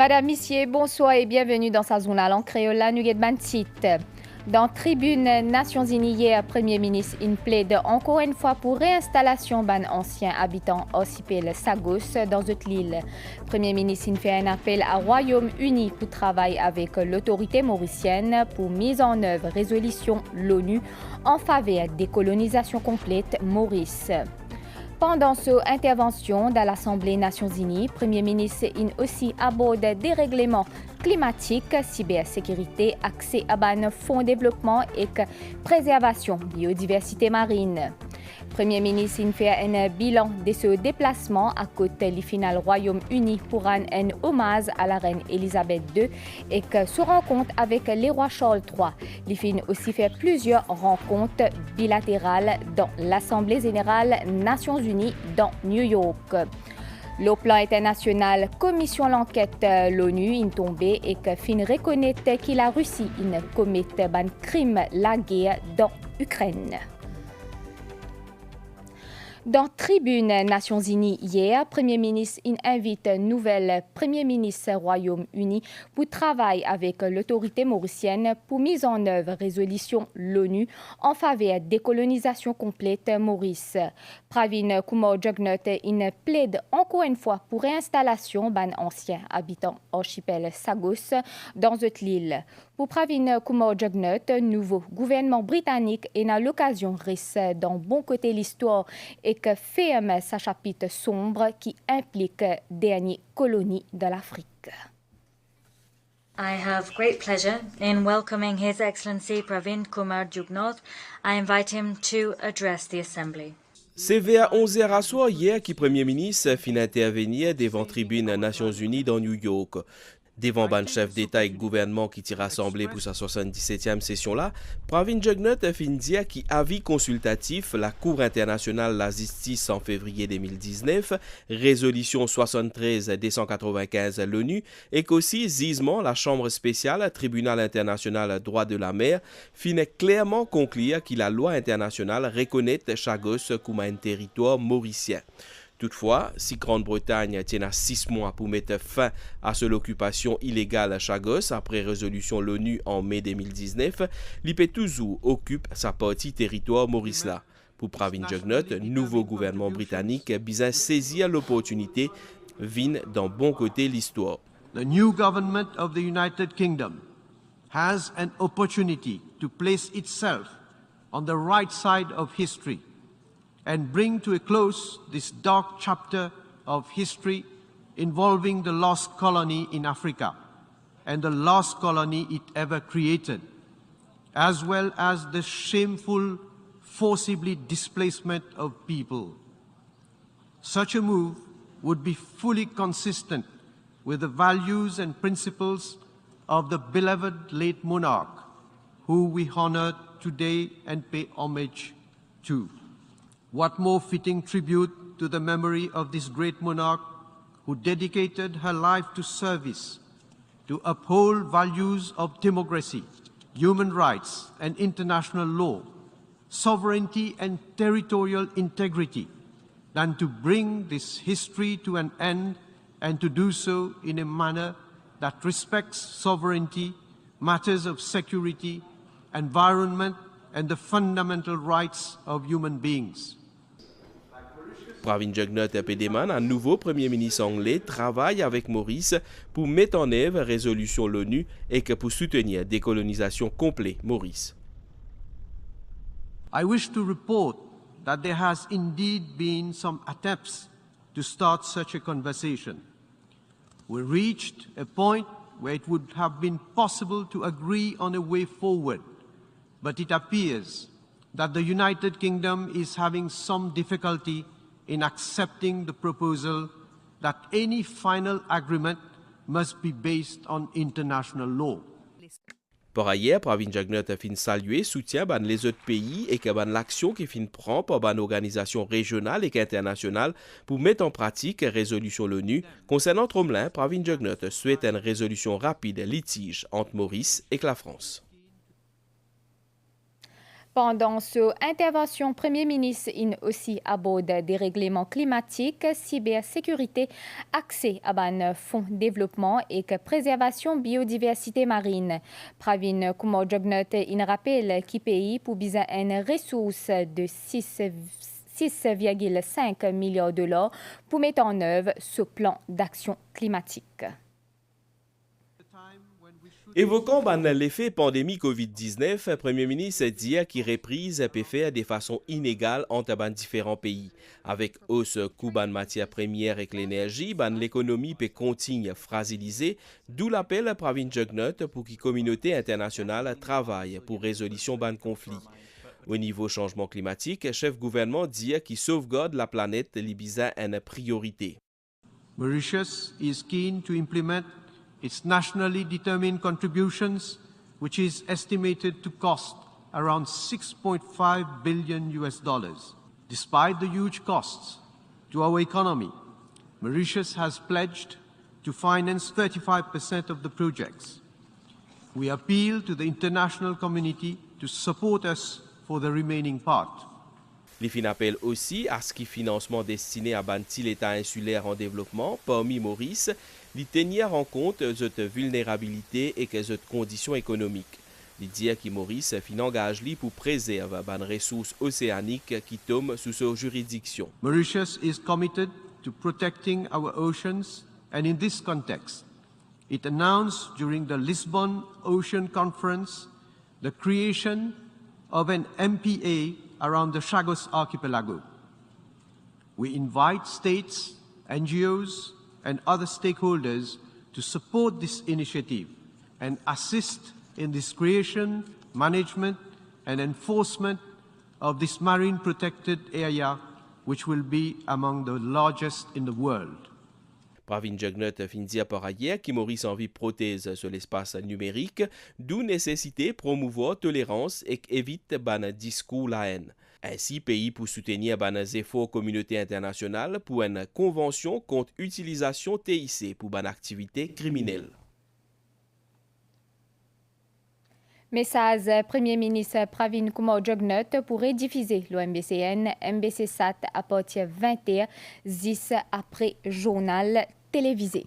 Madame, Messieurs, bonsoir et bienvenue dans sa journal en créole, la Nuguet Bantit. Dans Tribune Nations Unies hier, Premier ministre in plaide encore une fois pour réinstallation ban anciens habitants archipel Sagos dans cette île. Premier ministre in fait un appel à Royaume-Uni pour travailler avec l'autorité mauricienne pour mise en œuvre résolution l'ONU en faveur de décolonisation complète Maurice. Pendant son intervention dans l'Assemblée des Nations Unies, le Premier ministre aussi aborde des règlements climatiques, cybersécurité, accès à un fonds de développement et préservation biodiversité marine. Le Premier ministre fait un bilan de ce déplacement à côté du final Royaume-Uni pour rendre un hommage à la reine Elisabeth II et que se rencontre avec le roi Charles III. Il fin aussi fait plusieurs rencontres bilatérales dans l'Assemblée générale Nations Unies dans New York. Le plan international, commission l'enquête l'ONU in tombé et que fin reconnaître que la Russie commet un crime la guerre dans l'Ukraine. Dans Tribune Nations Unies hier, Premier ministre invite nouvel Premier ministre Royaume-Uni pour travailler avec l'autorité mauricienne pour mise en œuvre résolution l'ONU en faveur de décolonisation complète Maurice. Pravin Kumar Jugnauth plaide encore une fois pour réinstallation d'un ancien habitant archipel Sagos dans cette île. Pour Pravin Kumar Jugnauth, nouveau gouvernement britannique est à l'occasion reste dans bon côté l'histoire et que ferme sa chapitre sombre qui implique dernière colonie de l'Afrique. I have great pleasure in welcoming His Excellency Pravin Kumar Jugnauth. I invite him to address the Assembly. C'est vers 11h à soir hier que le Premier ministre fin intervenir devant Tribune Nations Unies dans New York. Devant ban chef d'État et gouvernement qui t'y rassemblé pour sa 77e session-là, Pravin Jugnauth fin dire qu'il avis consultatif la Cour internationale de la justice en février 2019, résolution 73-295 l'ONU, et qu'aussi gisement la Chambre spéciale Tribunal international droit de la mer fin clairement conclure que la loi internationale reconnaît Chagos comme un territoire mauricien. Toutefois, si Grande-Bretagne tient à 6 mois pour mettre fin à l'occupation illégale à Chagos après résolution l'ONU en mai 2019, l'IPE-Touzou occupe sa partie territoire Maurice-là. Pour Pravin Jugnauth, nouveau gouvernement britannique vise saisir l'opportunité vient dans bon côté l'histoire. The new government of the United Kingdom has an opportunity to place itself on the right side of history and bring to a close this dark chapter of history involving the lost colony in Africa and the last colony it ever created, as well as the shameful, forcibly displacement of people. Such a move would be fully consistent with the values and principles of the beloved late monarch, who we honor today and pay homage to. What more fitting tribute to the memory of this great monarch who dedicated her life to service, to uphold values of democracy, human rights and international law, sovereignty and territorial integrity, than to bring this history to an end and to do so in a manner that respects sovereignty, matters of security, environment and the fundamental rights of human beings. Pravin Jugnauth demande un nouveau Premier ministre anglais travaille avec Maurice pour mettre en œuvre résolution l'ONU et que pour soutenir décolonisation complète Maurice. I wish to report that there has indeed been some attempts to start such a conversation. We reached a point where it would have been possible to agree on a way forward, but it appears that the United Kingdom is having some difficulty in accepting the proposal that any final agreement must be based on international law. Par ailleurs, Pravin Jugnauth fin saluer soutien ban les autres pays et que ban l'action qui fin prend par ban organisation régionale et internationale pour mettre en pratique résolution l'ONU concernant Tromelin. Pravin Jugnauth souhaite une résolution rapide litige entre Maurice et la France. Pendant cette intervention, Premier ministre in aussi aborde des règlements climatiques, cybersécurité, accès à un fonds de développement et que préservation biodiversité marine. Pravin Kumar Jugnauth in rappelle qu'il pays pour besoin une ressource de 6,5 milliards de dollars pour mettre en œuvre ce plan d'action climatique. Évoquant l'effet pandémie COVID-19, Premier ministre dit qu'il reprise peut faire de façon inégale entre différents pays. Avec hausse coût de matières premières et l'énergie, l'économie peut continuer fragiliser, d'où l'appel à Pravin Jugnauth pour que la communauté internationale travaille pour résolution de conflit. Au niveau changement climatique, le chef gouvernement dit qu'il sauvegarde la planète Libisa une priorité. Mauritius is keen to implement its nationally determined contributions, which is estimated to cost around $6.5 billion US dollars. Despite the huge costs to our economy, Mauritius has pledged to finance 35% of the projects. We appeal to the international community to support us for the remaining part. Les fin appellent aussi à ce que financement destiné à bâtir l'État insulaire en développement, parmi Maurice, les tenir en compte cette vulnérabilité et que cette condition économique. Les dire que Maurice engage pour préserver les ressources océaniques qui tombent sous sa juridiction. Mauritius is committed to protecting our oceans, and in this context, it announced during the Lisbon Ocean Conference the creation of an MPA around the Chagos Archipelago. We invite states, NGOs, and other stakeholders to support this initiative and assist in this creation, management, and enforcement of this marine protected area, which will be among the largest in the world. Pravin Jugnauth fin dit par ailleurs que Maurice envie prothèse sur l'espace numérique, d'où nécessité promouvoir tolérance et évite ban discours la haine. Ainsi, pays pour soutenir les efforts communauté internationale pour une convention contre utilisation TIC pour ban activité criminelle. Message Premier ministre Pravin Kumar Jugnauth pourrait diffuser l'OMBCN MBC-SAT à partir de 20h10 après journal télévisé.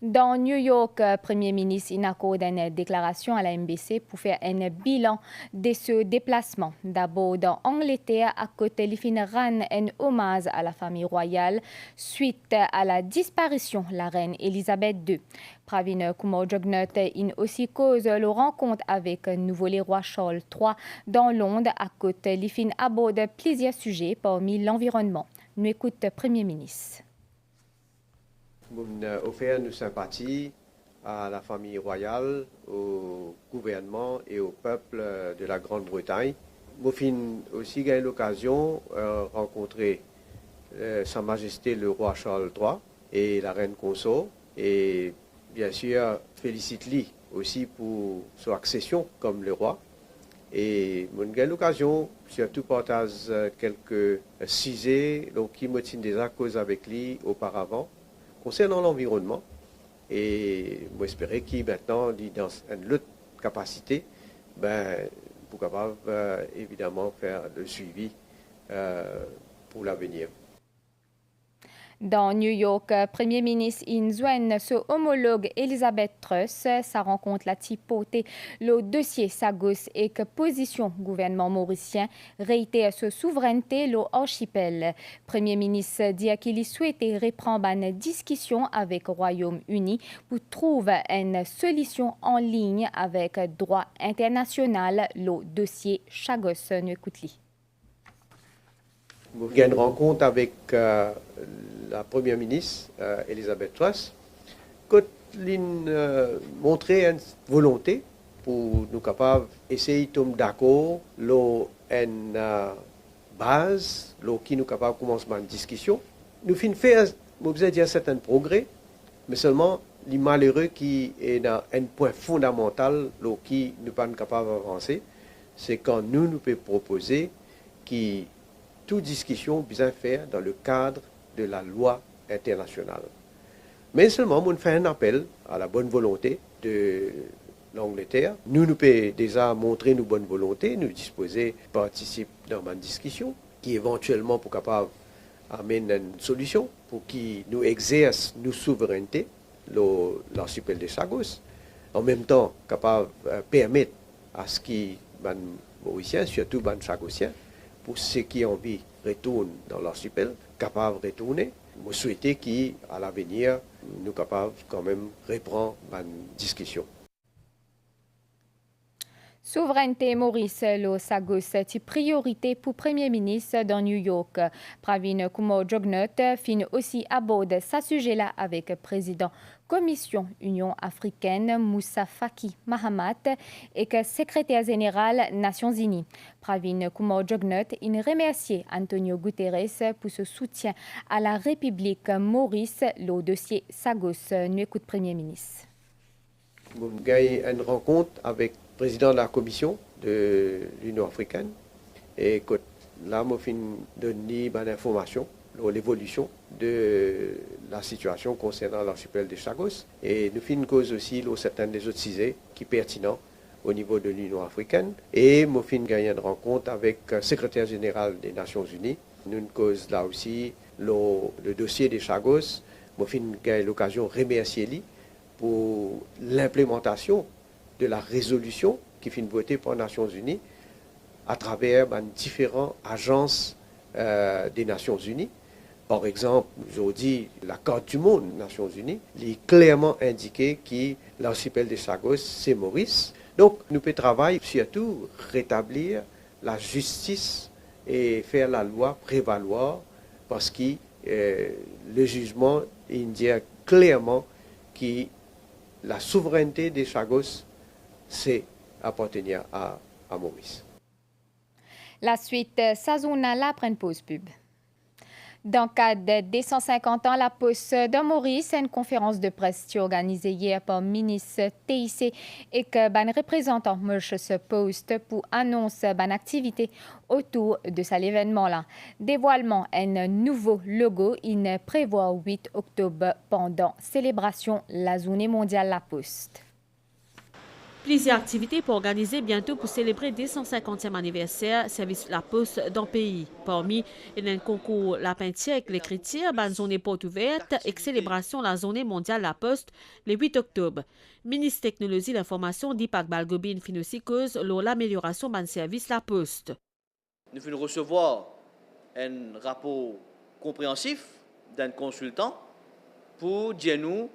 Dans New York, Premier ministre accorde une déclaration à la MBC pour faire un bilan de ce déplacement. D'abord, dans Angleterre, à côté de rend un hommage à la famille royale suite à la disparition de la reine Elisabeth II. Pravin Kumar Jugnauth aussi cause la rencontre avec le nouveau roi Charles III dans Londres, à côté de aborde plusieurs sujets parmi l'environnement. Nous écoutons le Premier ministre. Nous offert nos sympathies à la famille royale, au gouvernement et au peuple de la Grande-Bretagne. Nous avons aussi eu l'occasion de rencontrer Sa Majesté le roi Charles III et la reine consort. Et bien sûr, félicite-lui aussi pour son accession comme le roi. Et nous avons eu l'occasion, surtout partager quelques sujets qui m'ont déjà causé avec lui auparavant. Concernant l'environnement, et moi j'espère qu'il maintenant dans une autre capacité, pour capable évidemment faire le suivi pour l'avenir. Dans New York, Premier ministre Inzwen, son homologue Elizabeth Truss, sa rencontre la typoté le dossier Sagos et que position gouvernement mauricien réitère sa souveraineté le archipel. Premier ministre dit qu'il souhaitait reprendre une discussion avec le Royaume-Uni pour trouver une solution en ligne avec le droit international, le dossier Chagos. Nous écoutons. Nous avons une rencontre avec la Première ministre, Elizabeth Truss, qui a montré une volonté pour nous capables d'essayer de tomber d'accord, une base, qui nous capable de commencer une discussion. Nous avons fait, un certain progrès, mais seulement les malheureux qui est dans un point fondamental, qui nous pas capable d'avancer, c'est quand nous pouvons proposer qui toute discussion bien faire dans le cadre de la loi internationale. Mais seulement, on fait un appel à la bonne volonté de l'Angleterre. Nous pouvons déjà montrer nos bonnes volontés, nous disposer participer dans une discussion qui éventuellement pour capable amener une solution pour qui nous exerce nos souverainetés, l'archipel de Chagos, en même temps capable permettre à ce qui les Mauriciens, surtout les Chagosiens, pour ceux qui ont envie de retourner dans l'archipel, capables de retourner. Je souhaite qu'à l'avenir, nous sommes capables quand même de reprendre la discussion. Souveraineté Maurice Lo Sagos est priorité pour Premier ministre dans New York. Pravin Kumar Jugnauth fin aussi aborde ce sujet-là avec président Commission Union africaine Moussa Faki Mahamat et que secrétaire général Nations Unies. Pravin Kumar Jugnauth remercie Antonio Guterres pour ce soutien à la République Maurice. Le dossier Sagos, nous écoute Premier ministre. Nous avons eu une rencontre avec le président de la Commission de l'Union africaine et là, nous avons donné des informations sur l'évolution de la situation concernant l'archipel de Chagos et nous avons cause aussi sur certains des autres sujets qui sont pertinents au niveau de l'Union africaine et nous avons eu une rencontre avec le secrétaire général des Nations Unies. Nous avons cause là aussi le dossier de Chagos. Nous avons eu l'occasion de remercier lui pour l'implémentation de la résolution qui finit votée par les Nations Unies à travers différentes agences des Nations Unies. Par exemple, aujourd'hui, la Carte du monde des Nations Unies est clairement indiqué que l'archipel de Chagos, c'est Maurice. Donc, nous pouvons travailler surtout rétablir la justice et faire la loi prévaloir parce que le jugement indique clairement que la souveraineté des Chagos, c'est appartenir à Maurice. La suite, Sazona la prenne pause pub. Dans le cadre des 150 ans, la Poste de Maurice, une conférence de presse organisée hier par le ministre TIC et que les représentants Mauritius Post pour annoncer une activité autour de cet événement-là. Dévoilement un nouveau logo, il prévoit 8 octobre pendant célébration la Journée mondiale la Poste. Plusieurs activités pour organiser bientôt pour célébrer le 250e anniversaire service La Poste dans le pays. Parmi, il y a un concours La Peinture avec l'écriture, une zone porte ouverte et célébration la Journée mondiale La Poste le 8 octobre. Ministre Technologie et l'Information dit Pac Balgobine fin aussi cause l'amélioration de service La Poste. Nous venons recevoir un rapport compréhensif d'un consultant pour dire nous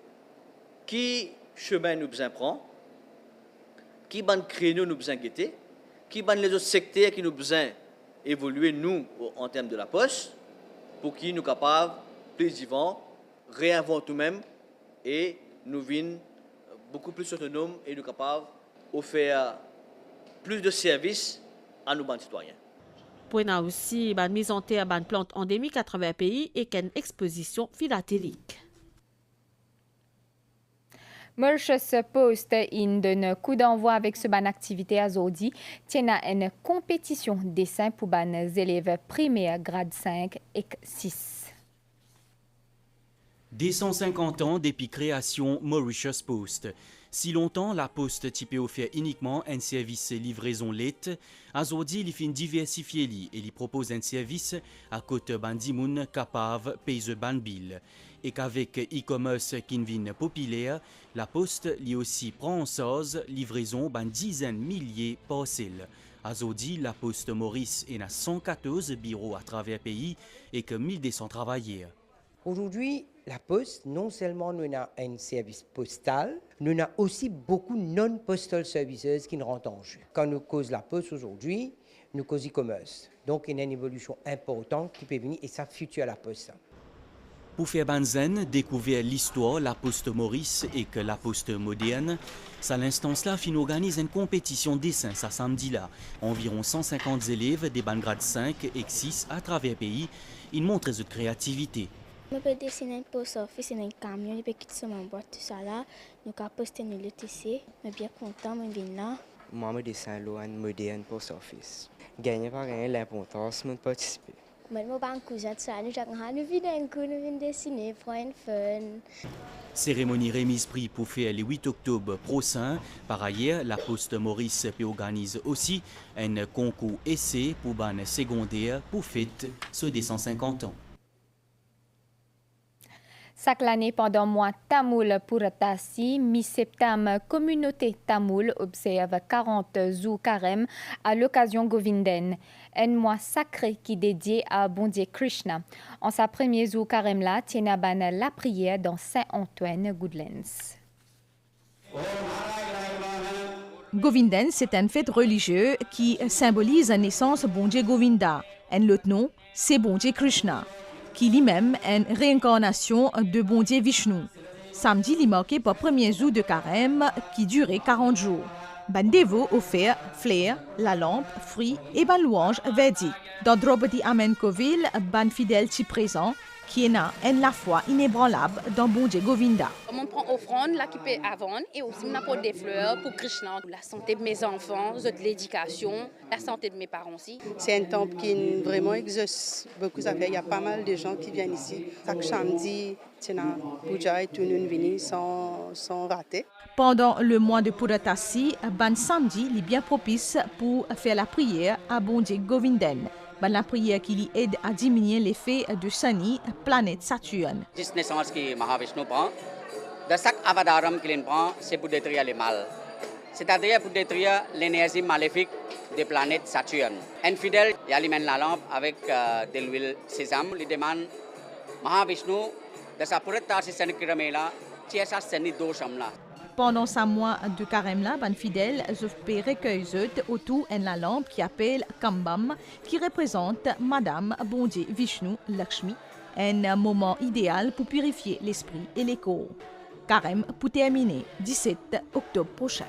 qui chemin nous prend, qui ban créneau nous besoin guetter, qui ban les autres secteurs qui nous besoin évoluer nous en termes de la poste, pour qui nous capables, plus vivants, réinventer nous-mêmes et nous venons beaucoup plus autonomes et nous capables d'offrir plus de services à nos citoyens. Pour y a aussi une mise en terre de plantes endémiques à travers le pays et une exposition philatélique. Mauritius Post donne coup d'envoi avec ce ban activité à Zodi, tient à une compétition dessin pour les élèves primaires grade 5 et 6. Des 150 ans depuis création Mauritius Post. Si longtemps, la Poste typée offert uniquement un service livraison lettre, aujourd'hui il fin diversifié et il propose un service à côté bandimoun capable payer ban bill. Et qu'avec e-commerce qui devient populaire, la Poste lui aussi prend en charge livraison d'une dizaine de milliers de parcelles. Aujourd'hui, la Poste Maurice est à 114 bureaux à travers le pays et que 1200 travailleurs. Aujourd'hui, la Poste, non seulement nous avons un service postal, nous avons aussi beaucoup de non-postal services qui nous rentrent en jeu. Quand nous causons la Poste aujourd'hui, nous causons e-commerce. Donc, il y a une évolution importante qui peut venir et ça future à la Poste. Pour faire Banzen découvrir l'histoire la Poste Maurice et que la Poste moderne, à l'instance-là, fin organise une compétition dessin ce samedi-là. Environ 150 élèves des ban grade 5 et 6 à travers le pays, ils montrent de créativité. Je peux dessiner un post office et un camion, je peux quitter mon boîte, tout ça là. Nous avons posté nous le tisser, je suis bien content, je viens là. Moi, je dessine un moderne post office. Gagner par gagner l'importance de participer. Moi, je cousin de ça, nous venons dessiner, prendre fun. Cérémonie remise prix pour faire le 8 octobre prochain. Par ailleurs, la Poste Maurice organise aussi un concours essai pour ban secondaire pour fête sur des 150 ans. Chaque année, pendant le mois Tamoul Purattasi, mi-septembre, communauté Tamoul observe 40 jours carême à l'occasion Govinden, un mois sacré qui est dédié à bon Dieu Krishna. En sa premier jour carême là, tient ban la prière dans Saint-Antoine, Goodlands. Govinden, c'est une fête religieuse qui symbolise la naissance bon Dieu Govinda. Un autre nom, c'est bon Dieu Krishna, qui lui-même est une réincarnation de bon Dieu Vishnu. Samedi, il marqué par premier jour de carême qui durait 40 jours. Ban dévot offert fleurs, la lampe, fruits et ban louange verdict. Dans Draupadi Amenkovil, ban fidèle qui présent, qui est la foi inébranlable dans bon Dieu Govinda. On prend offrande là qui peut avant et aussi on apporte des fleurs pour Krishna, la santé de mes enfants, l'éducation, la santé de mes parents aussi. C'est un temple qui vraiment exauce beaucoup d'affaires. Il y a pas mal de gens qui viennent ici. Chaque samedi, c'est un puja et tout le monde vient sans rater. Pendant le mois de Purattasi, ban samedi est bien propice pour faire la prière à bon Dieu Govinden. La prière qui lui aide à diminuer l'effet de Shani, planète Saturne. जिस naissance que Mahavishnu prend, de chaque avadaram qu'il prend, c'est pour détruire le mal. C'est-à-dire pour détruire l'énergie maléfique des planètes Saturne. Un fidèle, il alimente la lampe avec de l'huile sésame, il demande Mahavishnu de sa Purattasi Sanikramela, tiesa Sani Doshamla. Pendant sa mois de carême là, ban fidèle se recueillent autour de la lampe qui appelle Kambam, qui représente Madame bon Dieu Vishnu Lakshmi, un moment idéal pour purifier l'esprit et les corps. Carême pour terminer 17 octobre prochain.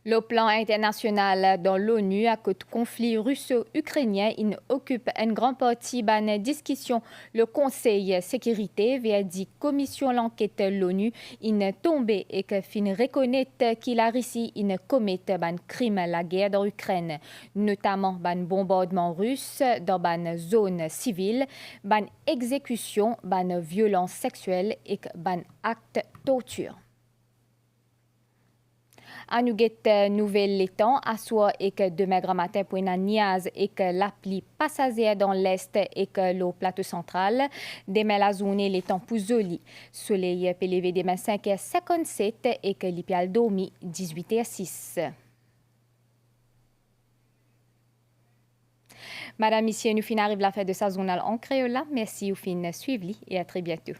Le plan international dans l'ONU à cause du conflit russo-ukrainien, il occupe une grande partie de la discussion. Le Conseil sécurité via dit commission l'enquête de l'ONU, il tombé et que fin reconnaître qu'il a Russie il commet un crime la guerre dans l'Ukraine, notamment un bombardement russe dans une zone civile, une exécution, une violence sexuelle et un acte de torture. À nous nouvelle les temps, à soi et que demain grand matin pour une niaz et que l'appli passagère dans l'est et que le plateau central. Demain la journée les temps pour joli. Soleil peut lever demain 5h57 et que l'hypial dormi 18h06. Madame, Monsieur, nous fin arrive la fin de sa journal en créole. Merci, vous fin suivre et à très bientôt.